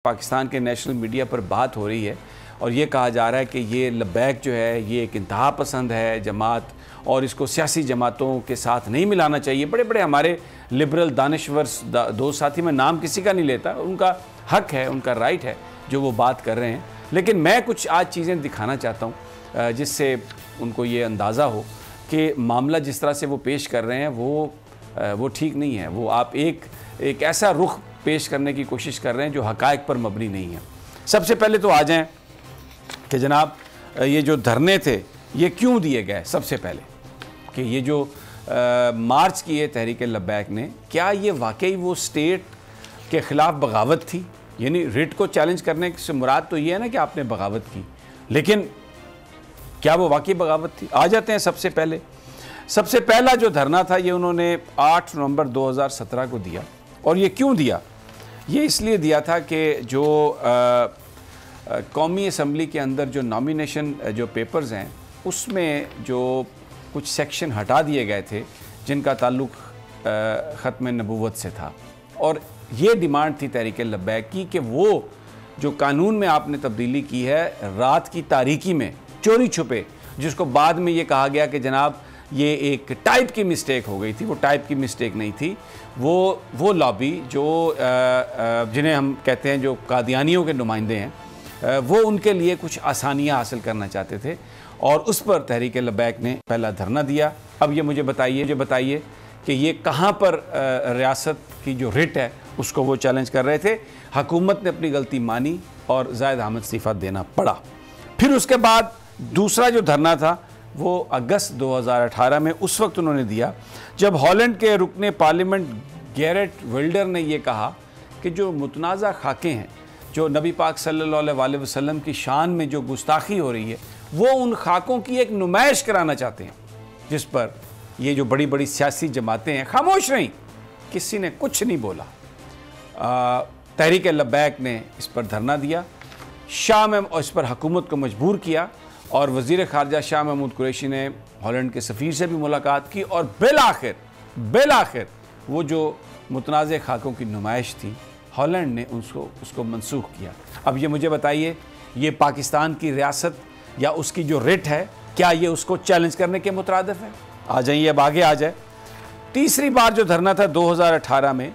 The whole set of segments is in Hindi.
पाकिस्तान के नेशनल मीडिया पर बात हो रही है और ये कहा जा रहा है कि ये लब्बैक जो है ये एक इंतहा पसंद है जमात और इसको सियासी जमातों के साथ नहीं मिलाना चाहिए। बड़े बड़े हमारे लिबरल दानिश्वर दोस्त साथी, मैं नाम किसी का नहीं लेता, उनका हक है, उनका राइट है जो वो बात कर रहे हैं, लेकिन मैं कुछ आज चीज़ें दिखाना चाहता हूँ जिससे उनको ये अंदाज़ा हो कि मामला जिस तरह से वो पेश कर रहे हैं वो ठीक नहीं है। वो आप एक ऐसा रुख पेश करने की कोशिश कर रहे हैं जो हक़ाइक़ पर मबनी नहीं है। सबसे पहले तो आ जाएं कि जनाब ये जो धरने थे ये क्यों दिए गए। सबसे पहले कि ये जो मार्च किए तहरीक लब्बैक ने, क्या ये वाकई वो स्टेट के ख़िलाफ़ बगावत थी? यानी रिट को चैलेंज करने से मुराद तो ये है ना कि आपने बगावत की, लेकिन क्या वो वाकई बगावत थी? आ जाते हैं सबसे पहला जो धरना था ये उन्होंने 8 नवंबर 2017 को दिया। और ये क्यों दिया? ये इसलिए दिया था कि जो कौमी असम्बली के अंदर जो नॉमिनेशन जो पेपर्स हैं उसमें जो कुछ सेक्शन हटा दिए गए थे जिनका ताल्लुक़ ख़त्म नबूवत से था, और ये डिमांड थी तहरीक लब्बैक की कि वो जो कानून में आपने तब्दीली की है रात की तारीकी में चोरी छुपे, जिसको बाद में ये कहा गया कि जनाब ये एक टाइप की मिस्टेक हो गई थी, वो टाइप की मिस्टेक नहीं थी, वो लॉबी जो जिन्हें हम कहते हैं जो कादियानियों के नुमाइंदे हैं, वो उनके लिए कुछ आसानियाँ हासिल करना चाहते थे और उस पर तहरीक लब्बैक ने पहला धरना दिया। अब ये मुझे बताइए कि ये कहाँ पर रियासत की जो रिट है उसको वो चैलेंज कर रहे थे। हुकूमत ने अपनी गलती मानी और ज़ाहिद अहमद इस्तीफ़ा देना पड़ा। फिर उसके बाद दूसरा जो धरना था वो अगस्त 2018 में उस वक्त उन्होंने दिया जब हॉलैंड के रुकने पार्लियामेंट गैरेट विल्डर ने यह कहा कि जो मुतनाज़ा खाके हैं, जो नबी पाक सल्लल्लाहु अलैहि वसल्लम की शान में जो गुस्ताखी हो रही है, वो उन खाकों की एक नुमाइश कराना चाहते हैं, जिस पर ये जो बड़ी बड़ी सियासी जमातें हैं खामोश रहीं, किसी ने कुछ नहीं बोला। तहरीक लब्बैक ने इस पर धरना दिया, शाह में इस पर हुकूमत को मजबूर किया और वज़ीर ख़ारजा शाह महमूद कुरैशी ने हॉलैंड के सफ़ीर से भी मुलाकात की और बिल आखिर वो जो मुतनाज़ खाकों की नुमाइश थी हॉलैंड ने उसको मनसूख किया। अब ये मुझे बताइए, ये पाकिस्तान की रियासत या उसकी जो रिट है, क्या ये उसको चैलेंज करने के मुतरादिफ है? आ जाइए, अब आगे आ जाए। तीसरी बार जो धरना था 2018 में,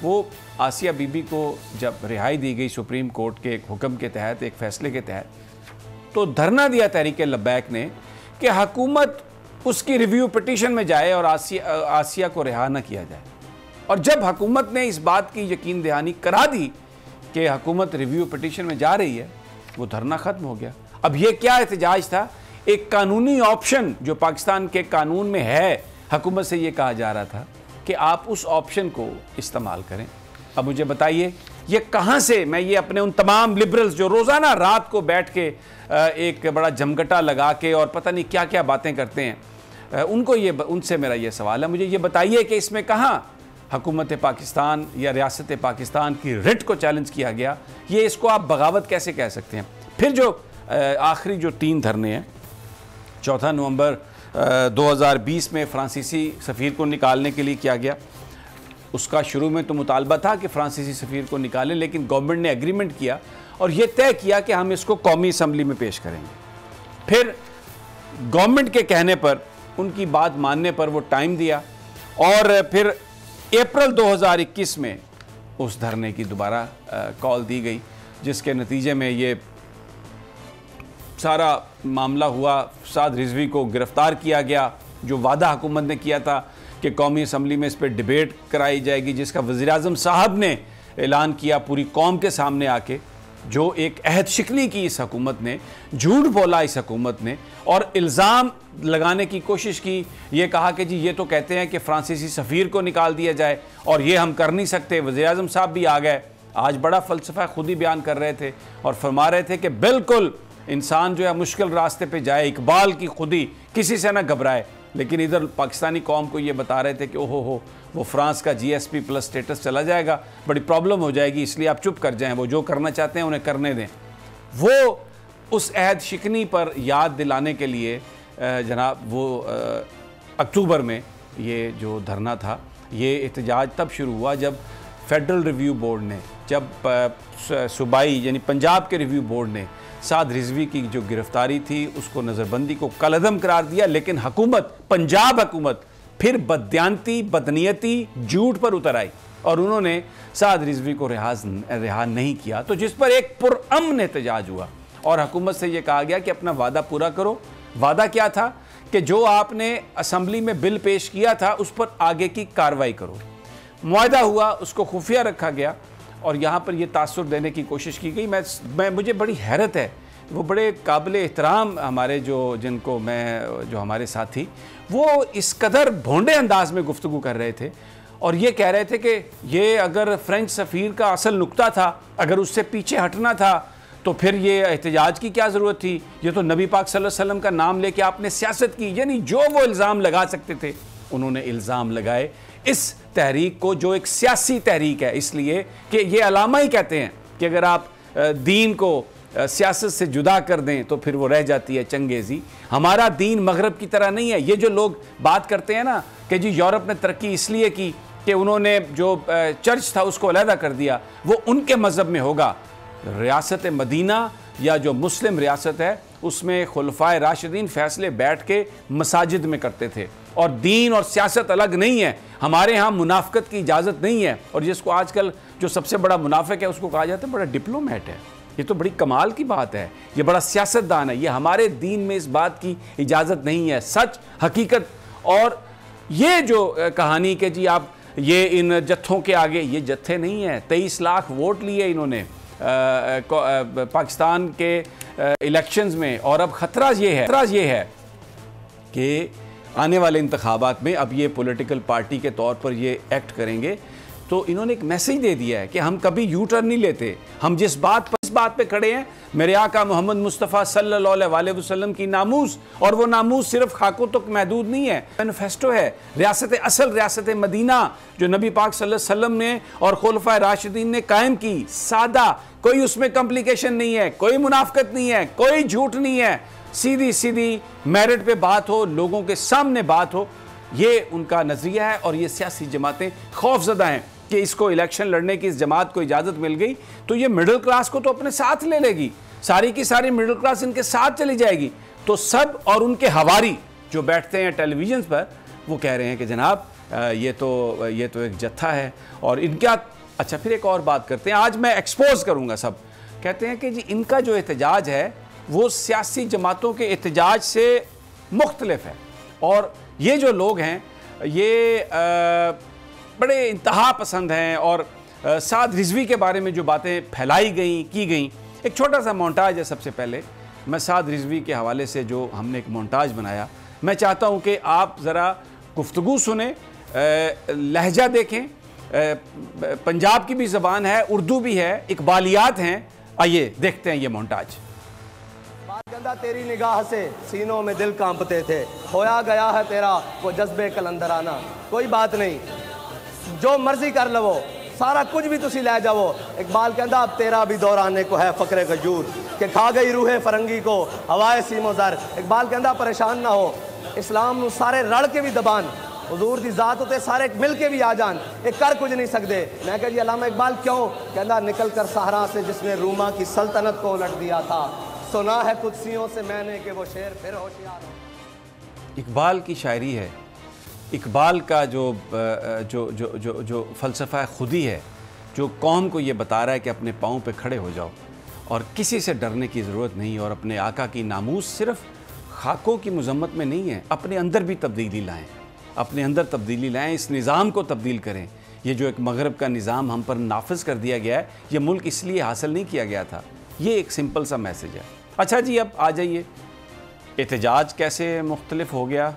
वो आसिया बीबी को जब रिहाई दी गई सुप्रीम कोर्ट के एक हुक्म के तहत, एक फ़ैसले के तहत, तो धरना दिया तहरीक लब्बैक ने कि हुकूमत उसकी रिव्यू पिटीशन में जाए और आसिया को रिहा न किया जाए। और जब हुकूमत ने इस बात की यकीन दहानी करा दी कि हुकूमत रिव्यू पिटीशन में जा रही है, वो धरना ख़त्म हो गया। अब ये क्या एहतजाज था? एक कानूनी ऑप्शन जो पाकिस्तान के कानून में है, हुकूमत से ये कहा जा रहा था कि आप उस ऑप्शन को इस्तेमाल करें। अब मुझे बताइए ये कहाँ से, मैं ये अपने उन तमाम लिबरल्स जो रोज़ाना रात को बैठ के एक बड़ा जमघटा लगा के और पता नहीं क्या क्या बातें करते हैं, उनसे मेरा ये सवाल है, मुझे ये बताइए कि इसमें कहाँ हुकूमत पाकिस्तान या रियासत पाकिस्तान की रिट को चैलेंज किया गया? ये इसको आप बगावत कैसे कह सकते हैं? फिर जो आखिरी जो 3 धरने हैं, 4 नवंबर 2020 में फ्रांसीसी सफ़ीर को निकालने के लिए किया गया। उसका शुरू में तो मुतालबा था कि फ्रांसीसी सफ़ीर को निकालें, लेकिन गवर्नमेंट ने एग्रीमेंट किया और ये तय किया कि हम इसको कौमी असम्बली में पेश करेंगे। फिर गवर्नमेंट के कहने पर, उनकी बात मानने पर वो टाइम दिया और फिर अप्रैल 2021 में उस धरने की दोबारा कॉल दी गई, जिसके नतीजे में ये सारा मामला हुआ। साद रिजवी को गिरफ़्तार किया गया, जो वादा हुकूमत ने किया था कि कौमी असम्बली में इस पर डिबेट कराई जाएगी, जिसका वज़ीर-ए-आज़म साहब ने ऐलान किया पूरी कौम के सामने आके। जो एक अहद शिकनी की इस हुकूमत ने, झूठ बोला इस हुकूमत ने और इल्ज़ाम लगाने की कोशिश की। ये कहा कि जी ये तो कहते हैं कि फ्रांसीसी सफ़ीर को निकाल दिया जाए और ये हम कर नहीं सकते। वज़ीर-ए-आज़म साहब भी आ गए, आज बड़ा फ़लसफ़ा खुद ही बयान कर रहे थे और फरमा रहे थे कि बिल्कुल इंसान जो है मुश्किल रास्ते पे जाए, इकबाल की खुदी, किसी से ना घबराए। लेकिन इधर पाकिस्तानी कौम को ये बता रहे थे कि ओहो हो, वो फ्रांस का GSP प्लस स्टेटस चला जाएगा, बड़ी प्रॉब्लम हो जाएगी, इसलिए आप चुप कर जाएं, वो जो करना चाहते हैं उन्हें करने दें। वो उस अहद शिकनी पर याद दिलाने के लिए जनाब वो अक्टूबर में ये जो धरना था, ये एहतजाज तब शुरू हुआ जब फेडरल रिव्यू बोर्ड ने, जब सूबाई यानी पंजाब के रिव्यू बोर्ड ने साद रिजवी की जो गिरफ्तारी थी उसको नज़रबंदी को कलअदम करार दिया, लेकिन हुकूमत, पंजाब हुकूमत फिर बददियानती, बदनीयती, झूठ पर उतर आई और उन्होंने साद रिजवी को रिहा नहीं किया। तो जिस पर एक पुरअमन एहतजाज हुआ और हुकूमत से यह कहा गया कि अपना वादा पूरा करो। वादा क्या था कि जो आपने असम्बली में बिल पेश किया था उस पर आगे की कार्रवाई करो। मुआहदा हुआ, उसको खुफिया रखा गया और यहाँ पर यह तासुर देने की कोशिश की गई। मुझे बड़ी हैरत है, वो बड़े काबिल एहतराम हमारे जिनको जो हमारे साथी, वो इस कदर भोंडे अंदाज में गुफ्तगू कर रहे थे और ये कह रहे थे कि ये अगर फ्रेंच सफ़ीर का असल नुक्ता था, अगर उससे पीछे हटना था तो फिर ये एहतजाज की क्या ज़रूरत थी, ये तो नबी पाक सल्लल्लाहु अलैहि वसल्लम का नाम लेके आपने सियासत की। यानी जो वो इल्ज़ाम लगा सकते थे उन्होंने इल्ज़ाम लगाए इस तहरीक को, जो एक सियासी तहरीक है, इसलिए कि ये अलामा ही कहते हैं कि अगर आप दीन को सियासत से जुदा कर दें तो फिर वो रह जाती है चंगेज़ी। हमारा दीन मगरब की तरह नहीं है। ये जो लोग बात करते हैं ना कि जी यूरोप ने तरक्की इसलिए की कि उन्होंने जो चर्च था उसको अलहदा कर दिया, वो उनके मज़हब में होगा। रियासत मदीना या जो मुस्लिम रियासत है उसमें खुलफाए राशिदीन फैसले बैठ के मसाजिद में करते थे और दीन और सियासत अलग नहीं है। हमारे यहाँ मुनाफकत की इजाज़त नहीं है और जिसको आजकल जो सबसे बड़ा मुनाफिक है उसको कहा जाता है बड़ा डिप्लोमेट है। ये तो बड़ी कमाल की बात है, ये बड़ा सियासतदान है। ये हमारे दीन में इस बात की इजाज़त नहीं है। सच, हकीकत और ये जो कहानी के जी आप ये इन जत्थों के आगे, ये जत्थे नहीं है। 23 लाख वोट लिए इन्होंने पाकिस्तान के इलेक्शंस में और अब ख़तरा ये है कि आने वाले इंतखाबात में अब ये पॉलिटिकल पार्टी के तौर पर ये एक्ट करेंगे तो इन्होंने एक मैसेज दे दिया है कि हम कभी यू टर्न नहीं लेते। हम जिस बात पे खड़े हैं, मेरे आका मोहम्मद मुस्तफ़ा सल्लल्लाहु अलैहि वसल्लम की नामूस, और वो नामूस सिर्फ खाकों तक महदूद नहीं है, मैनिफेस्टो है। रियासत मदीना जो नबी पाक सल्लल्लाहु अलैहि वसल्लम ने और खुलफाए राशिदीन ने कायम की, सादा, कोई उसमें कॉम्प्लिकेशन नहीं है, कोई मुनाफकत नहीं है, कोई झूठ नहीं है, सीधी मेरिट पे बात हो, लोगों के सामने बात हो। ये उनका नजरिया है और ये सियासी जमातें खौफजदा हैं कि इसको इलेक्शन लड़ने की इस जमात को इजाज़त मिल गई तो ये मिडिल क्लास को तो अपने साथ ले लेगी, सारी की सारी मिडिल क्लास इनके साथ चली जाएगी। तो सब और उनके हवारी जो बैठते हैं टेलीविजन पर वो कह रहे हैं कि जनाब ये तो एक जत्था है और इनका। अच्छा, फिर एक और बात करते हैं, आज मैं एक्सपोज करूँगा सब। कहते हैं कि जी इनका जो एहतजाज है वो सियासी जमातों के एहतजाज से मुख्तलिफ है और ये जो लोग हैं ये बड़े इंतहा पसंद हैं और साद रिजवी के बारे में जो बातें फैलाई की गई। एक छोटा सा मोन्टाज है। सबसे पहले मैं साद रिजवी के हवाले से जो हमने एक मोन्टाज बनाया, मैं चाहता हूं कि आप ज़रा गुफ्तगू सुने, लहजा देखें। पंजाब की भी ज़बान है, उर्दू भी है, इकबालियात हैं। आइए देखते हैं ये मोन्टाज। कहता तेरी निगाह से सीनों में दिल कांपते थे, खोया गया है तेरा वो जज्बे कलंदराना। कोई बात नहीं, जो मर्जी कर लवो, सारा कुछ भी तुसी ले जावो। इकबाल कहता अब तेरा भी दौर आने को है फ़क्रे खजूर कि खा गई रूहे फरंगी को हवाए सीमो ज़र। इकबाल कहता परेशान ना हो, इस्लाम नू सारे रल के भी दबान, हुजूर दी ज़ात होते सारे मिल के भी आ जान, एक कर कुछ नहीं सकते। मैं कह जी अल्लामा इकबाल क्यों? कहता निकल कर सहारा से जिसने रूमा की सल्तनत को उलट दिया था, सुना है कुदसियों से मैंने कि वो शेर फिर होशियार हो। इकबाल की शायरी है। इकबाल का जो फ़लसफ़ा खुदी है, जो कौम को ये बता रहा है कि अपने पाँव पे खड़े हो जाओ और किसी से डरने की ज़रूरत नहीं और अपने आका की नामूस सिर्फ खाकों की मज़म्मत में नहीं है, अपने अंदर भी तब्दीली लाएँ, अपने अंदर तब्दीली लाएँ, इस निज़ाम को तब्दील करें। ये जो एक मगरब का निज़ाम हम पर नाफिज कर दिया गया है, ये मुल्क इसलिए हासिल नहीं किया गया था। ये एक सिंपल सा मैसेज है। अच्छा जी, अब आ जाइए एहतजाज कैसे मुख्तलिफ हो गया।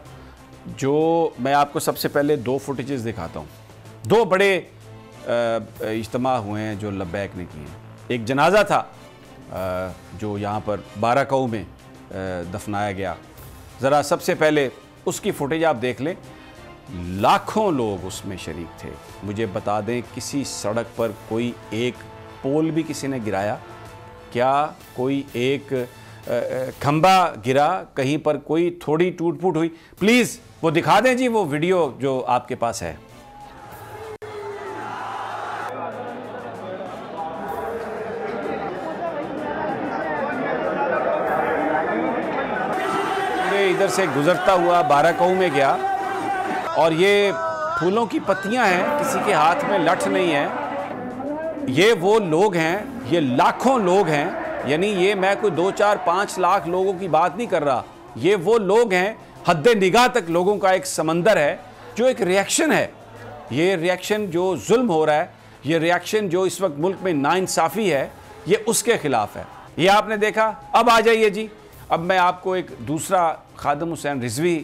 जो मैं आपको सबसे पहले 2 फुटेजेस दिखाता हूँ। 2 बड़े इज्तिमा हुए हैं जो लब्बैक ने किए। एक जनाजा था जो यहाँ पर बाराकाऊ में दफनाया गया। ज़रा सबसे पहले उसकी फुटेज आप देख लें। लाखों लोग उसमें शरीक थे। मुझे बता दें, किसी सड़क पर कोई एक पोल भी किसी ने गिराया क्या? कोई एक खंबा गिरा? कहीं पर कोई थोड़ी टूट फूट हुई? प्लीज़ वो दिखा दें जी, वो वीडियो जो आपके पास है। इधर से गुजरता हुआ बाराकऊ में गया और ये फूलों की पत्तियां हैं, किसी के हाथ में लठ नहीं है। ये वो लोग हैं, ये लाखों लोग हैं, यानी ये मैं कोई 2, 4, 5 लाख लोगों की बात नहीं कर रहा। ये वो लोग हैं, हद्दे निगाह तक लोगों का एक समंदर है, जो एक रिएक्शन है। ये रिएक्शन जो जुल्म हो रहा है, ये रिएक्शन जो इस वक्त मुल्क में नाइंसाफ़ी है, ये उसके खिलाफ है। ये आपने देखा। अब आ जाइए जी, अब मैं आपको एक दूसरा खादिम हुसैन रिजवी,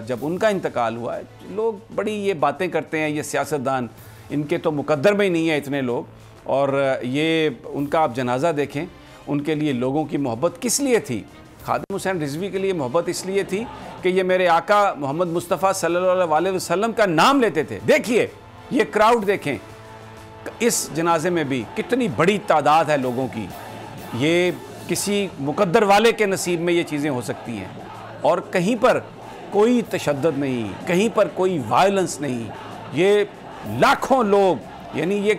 जब उनका इंतकाल हुआ है, लोग बड़ी ये बातें करते हैं, ये सियासतदान, इनके तो मुकद्दर में ही नहीं है इतने लोग। और ये उनका आप जनाजा देखें, उनके लिए लोगों की मोहब्बत किस लिए थी? खादिम हुसैन रिजवी के लिए मोहब्बत इसलिए थी कि ये मेरे आका मोहम्मद मुस्तफ़ा सल्लल्लाहु अलैहि वसल्लम का नाम लेते थे। देखिए ये क्राउड देखें, इस जनाजे में भी कितनी बड़ी तादाद है लोगों की। ये किसी मुकद्दर वाले के नसीब में ये चीज़ें हो सकती हैं। और कहीं पर कोई तशद्दुद नहीं, कहीं पर कोई वायलेंस नहीं। ये लाखों लोग, यानी ये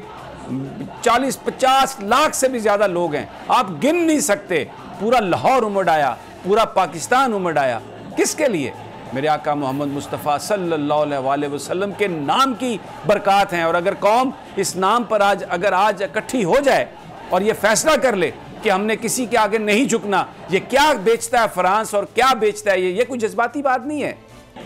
40-50 लाख से भी ज़्यादा लोग हैं, आप गिन नहीं सकते। पूरा लाहौर उमड़ आया, पूरा पाकिस्तान उमड़ आया। किसके लिए? मेरे आका मोहम्मद मुस्तफ़ा सल्लल्लाहु अलैहि वसल्लम के नाम की बरक़ात हैं। और अगर कौम इस नाम पर आज इकट्ठी हो जाए और ये फैसला कर ले कि हमने किसी के आगे नहीं झुकना, ये क्या बेचता है फ्रांस और क्या बेचता है ये कोई जज्बाती बात नहीं है।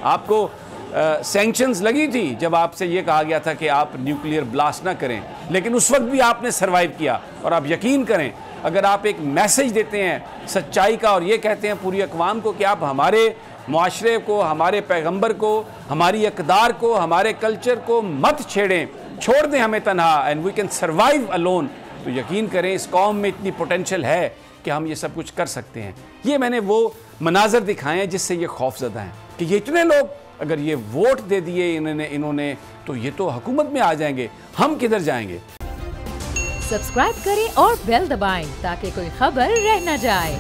आपको सैंक्शंस लगी थी जब आपसे ये कहा गया था कि आप न्यूक्लियर ब्लास्ट ना करें, लेकिन उस वक्त भी आपने सर्वाइव किया। और आप यकीन करें, अगर आप एक मैसेज देते हैं सच्चाई का और ये कहते हैं पूरी अक़वाम को कि आप हमारे मुआशरे को, हमारे पैगंबर को, हमारी अक़दार को, हमारे कल्चर को मत छेड़ें, छोड़ दें हमें तन्हा, and we can survive alone, तो यकीन करें इस कौम में इतनी पोटेंशियल है कि हम ये सब कुछ कर सकते हैं। ये मैंने वो मनाजर दिखाए हैं जिससे ये खौफजदा हैं कि ये इतने लोग अगर ये वोट दे दिए इन्होंने तो ये तो हुकूमत में आ जाएंगे, हम किधर जाएंगे। सब्सक्राइब करें और बेल दबाएं ताकि कोई खबर रह न जाए।